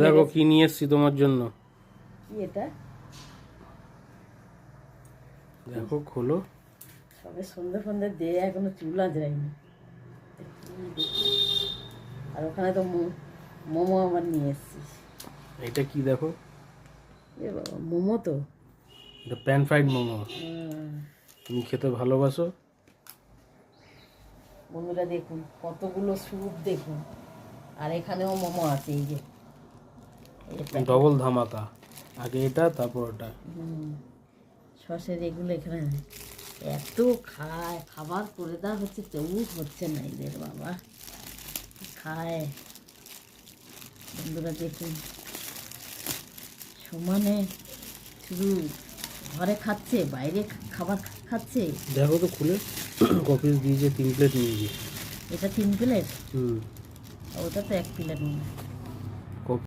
দেখো কি নিয়ে এসেছি তোমার জন্য। কি এটা? দেখো খোলো। সবে সন্ধ্যে ফন্ধ্যে দিয়ে এখনো চুল আঁচড়াইনি। আর ওখানে তো মোমো আমার নিয়ে এসেছিস। এটা কি দেখো? এ বাবা, মোমো তো। এটা প্যান ফ্রাইড মোমো। তুমি খেতে ভালোবাসো। বন্ধুরা দেখুন কতগুলো স্যুপ দেখুন। আর এখানেও মোমো আছে, এই যে ডবল ধামাকা, আগে এটা তারপর ওটা। সসের এগুলো এখানে এত খাবার করে দেওয়া হচ্ছে, তবু হচ্ছে না এদের। বাবা খায়। বন্ধুরা দেখুন, সমানে শুধু ঘরে খাচ্ছে, বাইরে খাবার খাচ্ছে। দেখো তো খুলে, কফিস দিয়েছে 3 প্লেট নিয়েছি। এটা 3 প্লেট, হুম, ওটা তো 1 প্লেট মনে হয়।